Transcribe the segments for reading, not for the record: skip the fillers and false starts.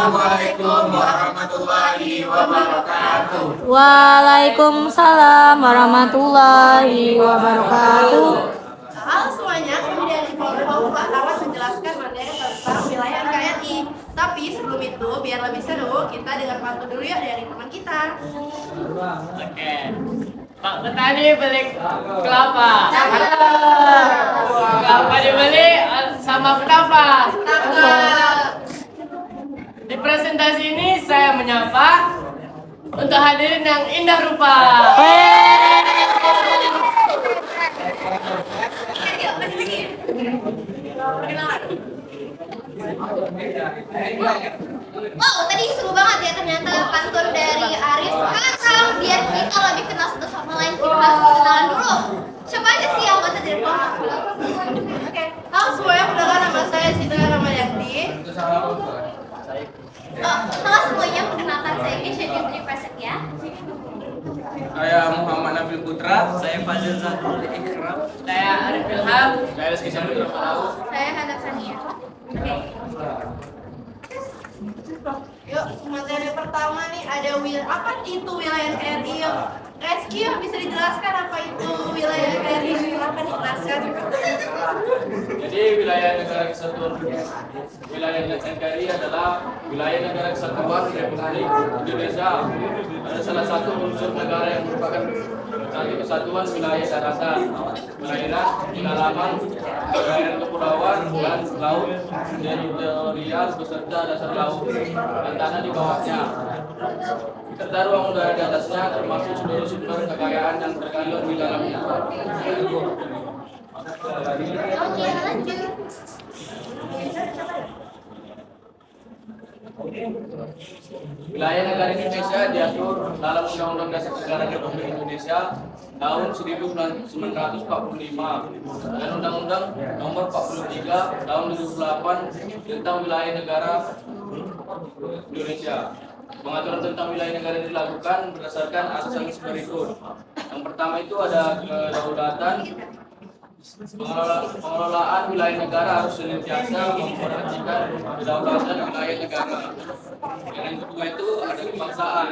Assalamualaikum warahmatullahi wabarakatuh. Waalaikumsalam warahmatullahi wabarakatuh. Halo semuanya, kami dari Kelompok akan menjelaskan materi tentang wilayah NKRI. Tapi sebelum itu, biar lebih seru, kita dengar pantun dulu ya dari teman kita. Oke. Pak petani beli kelapa. Kelapa dibeli sama kenapa? Di presentasi ini saya menyapa untuk hadirin yang indah rupa. Wow, tadi seru banget ya ternyata pantun dari Aris. Sekarang biar kita lebih kenal satu sama lain, kita harus kenalan dulu. Siapa aja sih yang anggota dari kelompok? Oke, halo semuanya, perkenalkan nama saya Citra Ramadhanti. Halo semuanya, perkenalkan saya Kesha Jumri Presek ya. Saya Muhammad Nabil Putra. Saya Fazil Zahrul Ikram. Saya Arif Ilham. Saya Rizky Syamil Ramadhan. Saya Hana Sania. Oke. Yuk, materi pertama nih ada apa itu wilayah NKRI? Reski, bisa dijelaskan apa itu wilayah NKRI? Silakan dijelaskan. Jadi wilayah negara kesatuan wilayah NKRI adalah wilayah negara kesatuan Republik Indonesia. Ada salah satu unsur negara yang merupakan satu kesatuan wilayah daratan, perairan, kedalaman, perairan kepulauan dan laut, teritorial beserta dasar laut dan tanah di bawahnya, serta ruang udara di atasnya, termasuk seluruh sumber kekayaan yang terkandung di dalamnya. Oke, lanjut. Wilayah negara Indonesia diatur dalam Undang-Undang Dasar Negara Republik Indonesia tahun 1945 dan Undang-Undang Nomor 43 tahun 2008 tentang Wilayah Negara Indonesia. Pengaturan tentang wilayah negara ini dilakukan berdasarkan asas berikut. Yang pertama itu ada kedaulatan. Pengelolaan wilayah negara harus senantiasa memperhatikan kedaulatan wilayah negara. Yang kedua itu ada kebangsaan.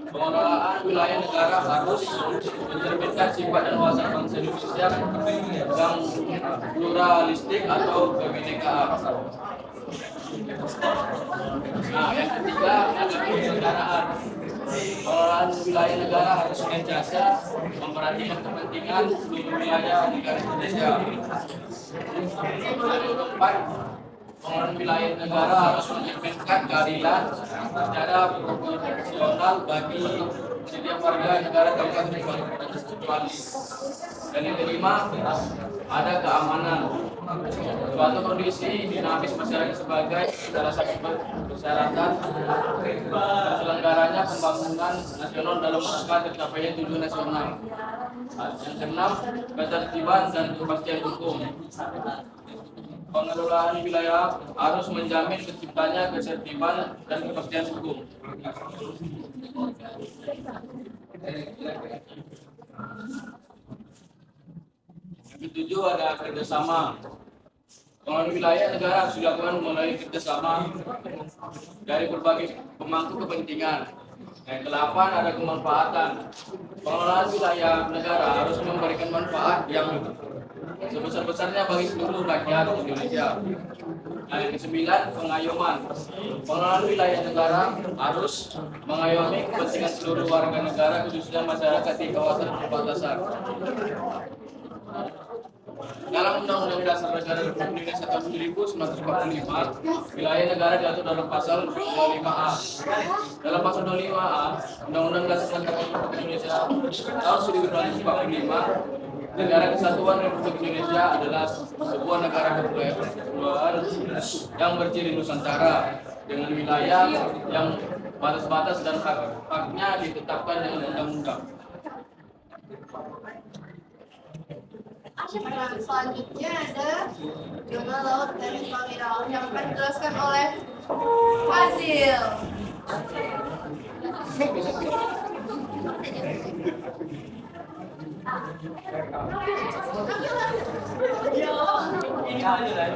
Pengelolaan wilayah negara harus mencerminkan sifat dan wawasan bangsa Indonesia yang pluralistik atau kebinekaan. Nah, yang ketiga ada kenegaraan. Pengelolaan wilayah negara harus senantiasa memperhatikan kepentingan seluruh wilayah negara Indonesia. Yang keempat, pengelolaan wilayah negara harus mencerminkan keadilan secara proporsional bagi setiap warga negara tanpa terkecuali. Dan yang kelima, ada keamanan. Suatu kondisi dinamis masyarakat sebagai salah satu persyaratan terselenggaranya pembangunan nasional dalam rangka tercapainya tujuan nasional. Yang keenam, ketertiban dan kepastian hukum. Pengelolaan wilayah harus menjamin terciptanya ketertiban dan kepastian hukum. Yang ketujuh ada kerjasama. Pengelolaan wilayah negara harus dilakukan melalui kerjasama dari berbagai pemangku kepentingan. Yang kedelapan ada kemanfaatan. Pengelolaan wilayah negara harus memberikan manfaat yang sebesar-besarnya bagi seluruh rakyat Indonesia. Nah, yang kesembilan, pengayoman. Pengelolaan wilayah negara harus mengayomi kepentingan seluruh warga negara, khususnya masyarakat di kawasan perbatasan. Dalam Undang-Undang Dasar Negara Republik Indonesia tahun 1945, wilayah negara diatur dalam pasal 25A. Dalam pasal 25A, Undang-Undang Dasar Negara Republik Indonesia tahun 1945, negara kesatuan Republik Indonesia adalah sebuah negara kepulauan yang berciri Nusantara dengan wilayah yang batas-batas dan hak-haknya ditetapkan dengan undang-undang. Selanjutnya ada zona laut dan mineral yang akan dijelaskan oleh Fazil.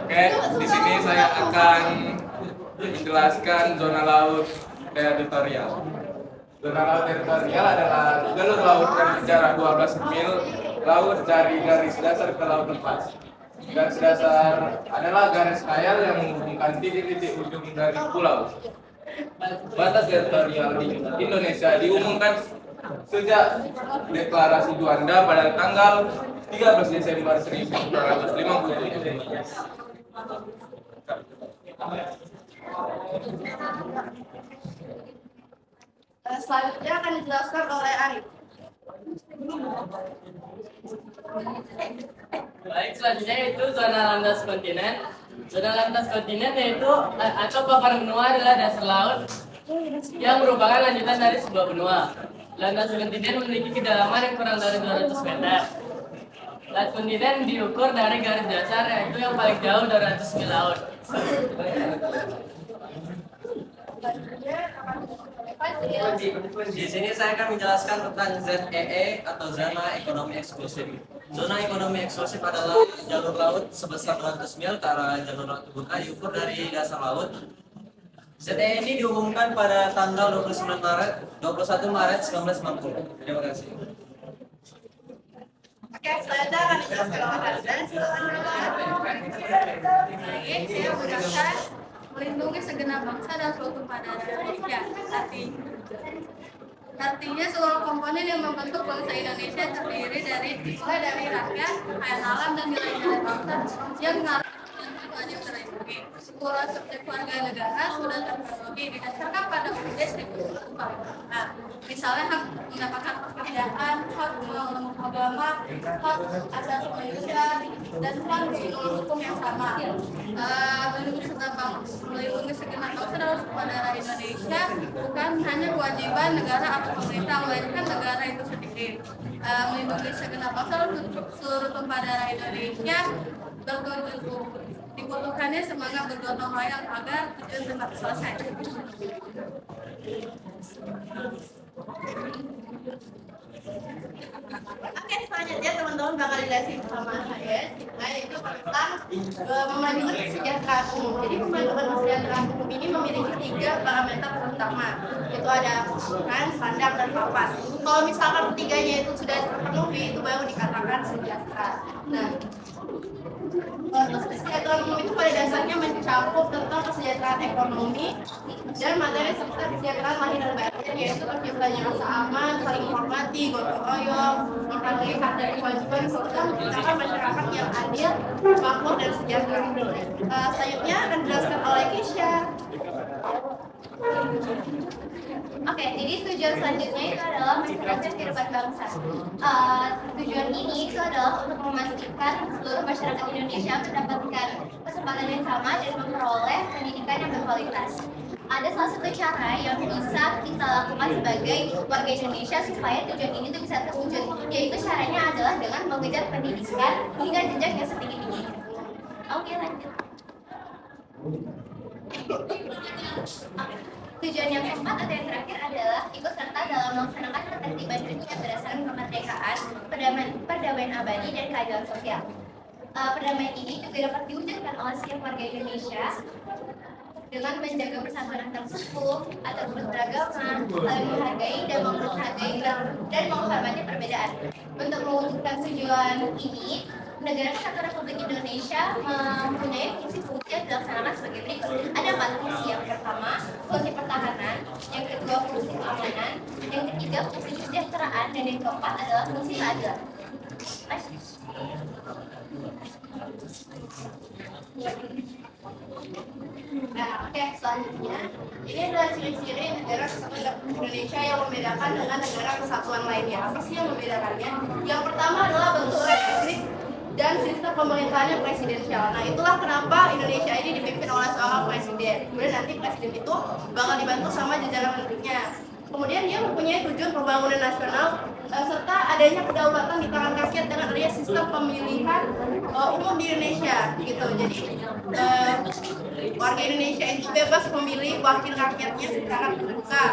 Oke, di sini saya akan menjelaskan zona laut teritorial. Zona laut teritorial adalah jalur laut yang berjarak 12 mil laut dari garis dasar ke laut lepas. Garis dasar adalah garis khayal yang menghubungkan titik-titik ujung dari pulau. Batas teritorial di Indonesia diumumkan sejak Deklarasi Juanda pada tanggal 13 Desember 1957. Selanjutnya akan dijelaskan oleh Arif. Baik, selanjutnya itu zona landas kontinen. Zona landas kontinen yaitu atau paparan benua adalah dasar laut yang merupakan lanjutan dari sebuah benua. Landas kontinen memiliki kedalaman yang kurang dari 200 meter. Landas kontinen diukur dari garis dasar yaitu yang paling jauh 200 mil laut. Di sini saya akan menjelaskan tentang ZEE atau zona ekonomi eksklusif. Zona ekonomi eksklusif adalah jalur laut sebesar 200 mil ke arah jalur laut terbuka diukur dari dasar laut. ZEE ini diumumkan pada tanggal 21 Maret 1990. Terima kasih. Oke, selanjutnya akan dijelaskan oleh Hardan. Baik, saya menggunakan melindungi segenap bangsa dan suatu pada Indonesia. Artinya seluruh komponen yang membentuk bangsa Indonesia terdiri dari rakyat, kekayaan alam dan nilai-nilai bangsa yang mengarah wajib terlindungi. Sebuah subjek warga negara sudah terpenuhi didasarkan pada UUD 1945. Misalnya hak mendapatkan pekerjaan, hak mengenal agama, hak asasi manusia, dan hak menurut hukum yang sama. Melindungi segenap bangsa dan saudara Indonesia bukan hanya kewajiban negara atau pemerintah, melainkan negara itu sendiri. Melindungi segenap bangsa dan seluruh tumpah darah Indonesia dibutuhkannya semangat bergotong royong agar tujuan tetap selesai. Oke, selanjutnya teman-teman bakal dijelasin sama saya, yaitu tentang memajukan kesejahteraan umum. Jadi pembentukan kesejahteraan umum ini memiliki 3 parameter utama, yaitu ada kebutuhan, standar, dan papan. Kalau misalkan ketiganya itu sudah terpenuhi, itu baru dikatakan sejahtera. Nah, kesejahteraan umum itu pada dasarnya mencakup tentang kesejahteraan ekonomi dan materi seperti kesejahteraan lahir dan batin, yaitu terciptanya rasa aman, saling menghormati, gotong royong, menghargai hak dan kewajiban serta menciptakan masyarakat yang adil, makmur dan sejahtera. Selanjutnya akan dijelaskan oleh Kisha. Oke, jadi tujuan selanjutnya itu adalah mencerdaskan kehidupan bangsa. Tujuan ini itu adalah untuk memastikan seluruh masyarakat Indonesia mendapatkan kesempatan yang sama dan memperoleh pendidikan yang berkualitas. Ada salah satu cara yang bisa kita lakukan sebagai warga Indonesia supaya tujuan ini tuh bisa terwujud, yaitu caranya adalah dengan mengejar pendidikan hingga jenjang yang setinggi-tingginya. Oke, lanjut. Tujuan yang keempat atau yang terakhir adalah ikut serta dalam melaksanakan ketertiban dunia berdasarkan kemerdekaan, perdamaian abadi, dan keadilan sosial. Perdamaian ini juga dapat diwujudkan oleh setiap warga Indonesia dengan menjaga persatuan antar suku atau beragama, saling menghargai dan menghormati perbedaan. Untuk mewujudkan tujuan ini, Negara Kesatuan Republik Indonesia mempunyai fungsi-fungsi yang dilaksanakan sebagai berikut. Ada 4 fungsi. Yang pertama, fungsi pertahanan, yang kedua fungsi keamanan, yang ketiga fungsi kesejahteraan, dan yang keempat adalah fungsi keadilan. Nah, oke, selanjutnya ini adalah ciri-ciri negara kesatuan Republik Indonesia yang membedakan dengan negara kesatuan lainnya. Apa sih yang membedakannya? Yang pertama adalah bentuk republik dan sistem pemerintahannya presidensial. Nah, itulah kenapa Indonesia ini dipimpin oleh seorang presiden. Kemudian nanti presiden itu bakal dibantu sama jajaran menterinya. Kemudian dia mempunyai tujuan pembangunan nasional serta adanya kedaulatan di tangan rakyat dengan adanya sistem pemilihan umum di Indonesia gitu. Jadi warga Indonesia itu bebas memilih wakil rakyatnya secara terbuka.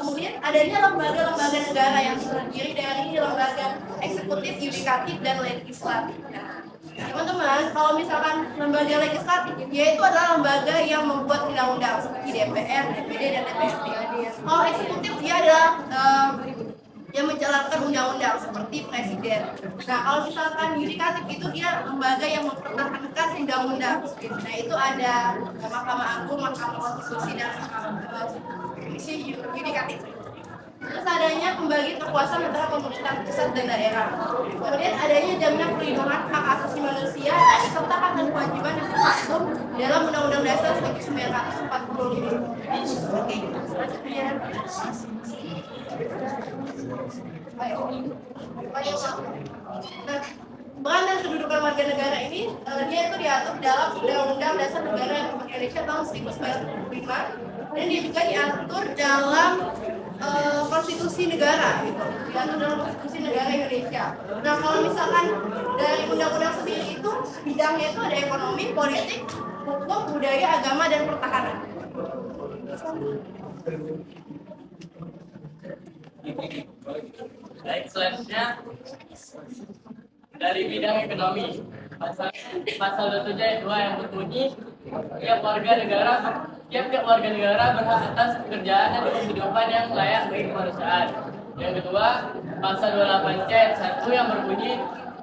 Kemudian adanya lembaga-lembaga negara yang terdiri dari lembaga eksekutif, yudikatif, dan legislatif. Nah, Teman-teman, kalau misalkan lembaga legislatif, yaitu adalah lembaga yang membuat undang-undang seperti DPR, DPD, dan DPRD. Kalau eksekutif dia adalah yang menjalankan undang-undang seperti presiden. Nah, kalau misalkan yudikatif itu dia lembaga yang mempertahankan undang-undang. Nah, itu ada Mahkamah Agung, Mahkamah Konstitusi, dan Komisi Yudikatif. Terus adanya pembagi kekuasaan antara pemerintah pusat dan daerah. Kemudian adanya jaminan perlindungan hak asasi manusia serta hak dan kewajiban yang termaktub dalam Undang-Undang Dasar 1945. Oke, selanjutnya. Nah, peran dan kedudukan warga negara ini dia itu diatur dalam Undang-Undang Dasar Negara Republik Indonesia tahun 1945 dan dia juga diatur dalam konstitusi negara gitu. Diatur dalam konstitusi negara Indonesia. Nah, kalau misalkan dari undang-undang sendiri itu bidangnya itu ada ekonomi, politik, hukum, budaya, agama, dan pertahanan. Baik, selanjutnya dari bidang ekonomi pasal 27 ayat 2 yang berbunyi tiap warga negara berhak atas pekerjaan dan kehidupan yang layak bagi kemanusiaan. Yang kedua, pasal 28C ayat 1 yang berbunyi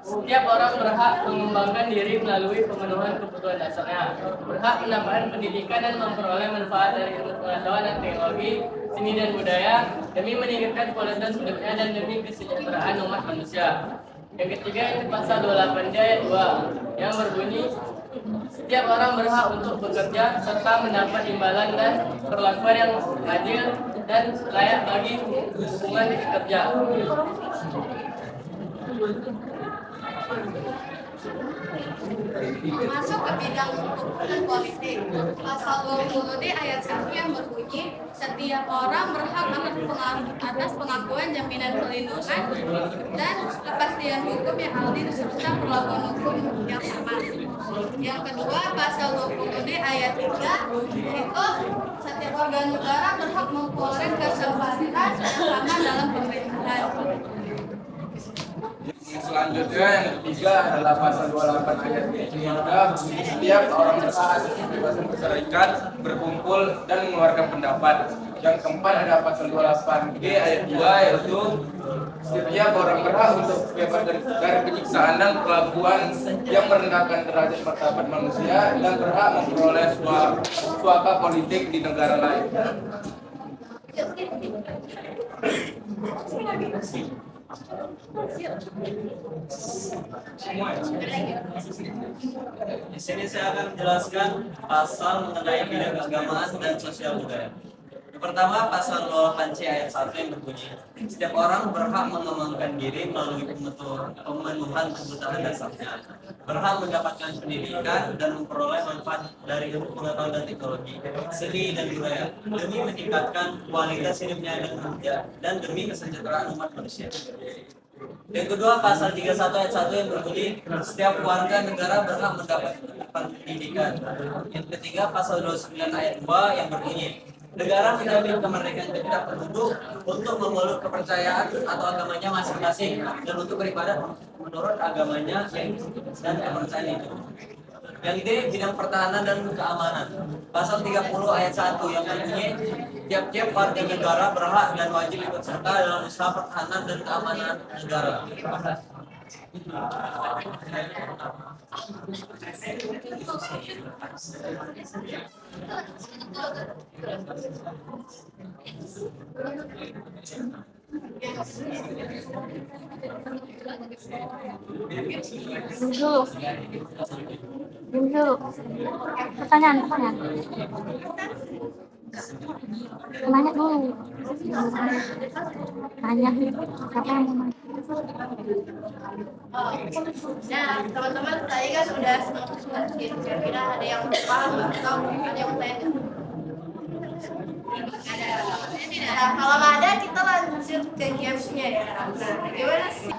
setiap orang berhak mengembangkan diri melalui pemenuhan kebutuhan dasarnya, berhak mendapatkan pendidikan dan memperoleh manfaat dari ilmu pengetahuan dan teknologi, seni dan budaya demi meningkatkan kualitas hidupnya dan demi kesejahteraan umat manusia. Yang ketiga itu pasal 28 ayat 2 yang berbunyi setiap orang berhak untuk bekerja serta mendapat imbalan dan perlakuan yang adil dan layak bagi hubungan kerja. Masuk ke bidang hukum dan politik. Pasal 20D ayat 1 yang berbunyi setiap orang berhak atas pengakuan jaminan perlindungan dan kepastian hukum yang adil serta perlakuan hukum yang sama. Yang kedua, pasal 20D ayat 3 itu setiap warga negara berhak memperoleh kesempatan yang sama dalam pemerintahan. Selanjutnya yang ketiga adalah pasal 28 ayat 3. Setiap orang berhak atas kebebasan berserikat, berkumpul dan mengeluarkan pendapat. Yang keempat ada pasal 28G ayat 2 yaitu setiap orang berhak untuk bebas dari penyiksaan dan perlakuan yang merendahkan derajat martabat manusia dan berhak memperoleh suaka politik di negara lain. Di sini saya akan menjelaskan pasal mengenai bidang keagamaan dan sosial budaya. Pertama, pasal 28C ayat 1 yang berbunyi setiap orang berhak mengembangkan diri melalui pemenuhan kebutuhan dasarnya, berhak mendapatkan pendidikan dan memperoleh manfaat dari ilmu pengetahuan dan teknologi, seni dan budaya demi meningkatkan kualitas hidupnya dan demi kesejahteraan umat manusia. Yang kedua, pasal 31 ayat 1 yang berbunyi setiap warga negara berhak mendapat pendidikan. Yang ketiga, pasal 29 ayat 2 yang berbunyi negara menjamin kemerdekaan setiap penduduk untuk memeluk kepercayaan atau agamanya masing-masing dan untuk beribadah menurut agamanya dan kepercayaan itu. Yang ini bidang pertahanan dan keamanan. Pasal 30 ayat 1 yang berbunyi tiap-tiap warga negara berhak dan wajib ikut serta dalam usaha pertahanan dan keamanan negara. Dulu. Pertanyaan. Nanya dulu. Nanya. Siapa yang mau nanya? Nah, teman-teman tadi kan sudah kira-kira ada yang paham atau ada yang tanya? Nah, kalau nggak ada kita lanjut ke gamesnya ya. Nah, gimana sih?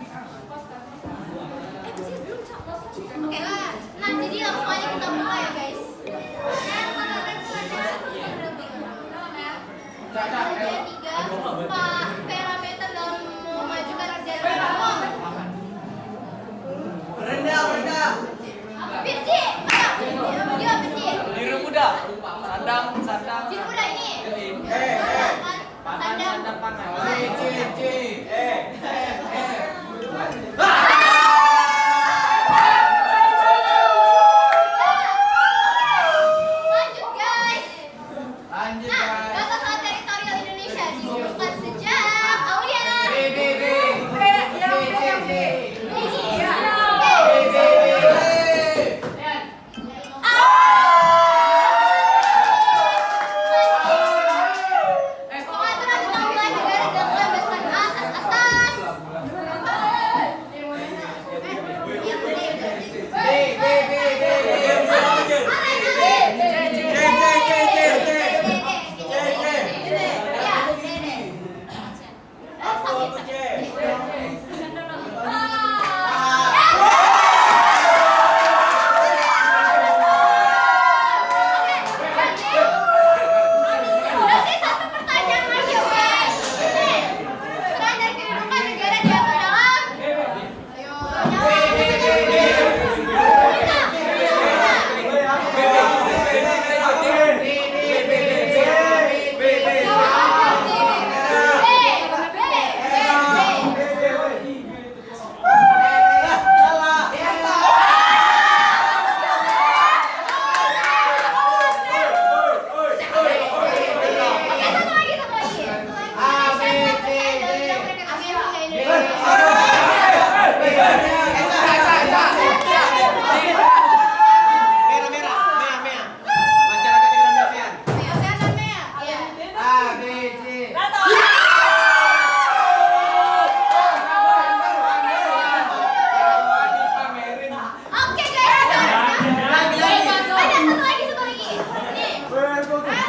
Oke lah, nah jadi langsung aja kita mulai ya guys. Ada 3 parameter dalam memajukan kerjaan kamu. Rendah. Sandang. Jadi mudah ini. Sandang pangan. Lanjut guys. Nah, batasan teritorial Indonesia diumumkan sejak Aulia. Pengaturan tentang wilayah negara dan kebebasan asas-asas. Berarti satu pertanyaan lagi, oke? Peran dan kedudukan negara diatur dalam. Ayo, Oke guys, ada satu lagi. Nih. Oke, udah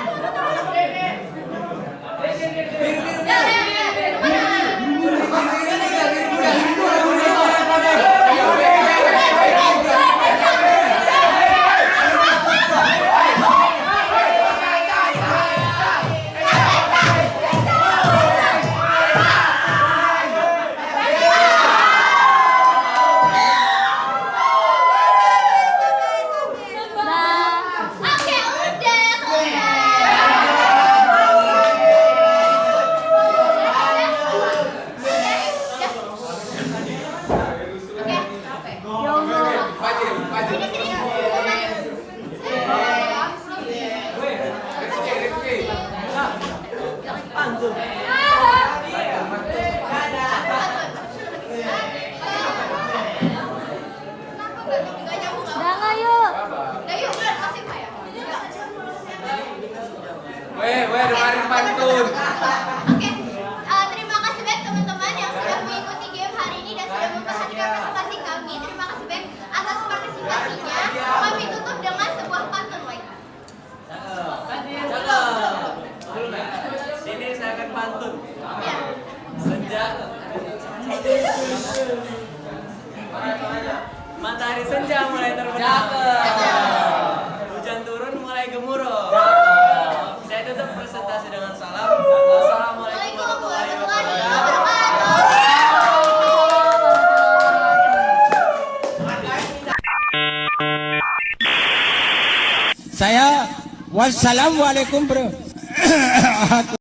Udah nggak yuk? Udah yuk, udah kasih Pak ya. Dengerin pantun. Oke, terima kasih banyak teman-teman yang sudah mengikuti game hari ini dan sudah memperhatikan presentasi kami. Terima kasih banyak atas partisipasinya. Kami tutup dengan sebuah pantun lagi. Sini saya akan pantun. Ya. Senja. Matahari senja mulai terbenam. Hujan turun mulai gemuruh. Saya tutup presentasi dengan salam. Wassalamualaikum warahmatullahi wabarakatuh. Saya wassalamualaikum bro.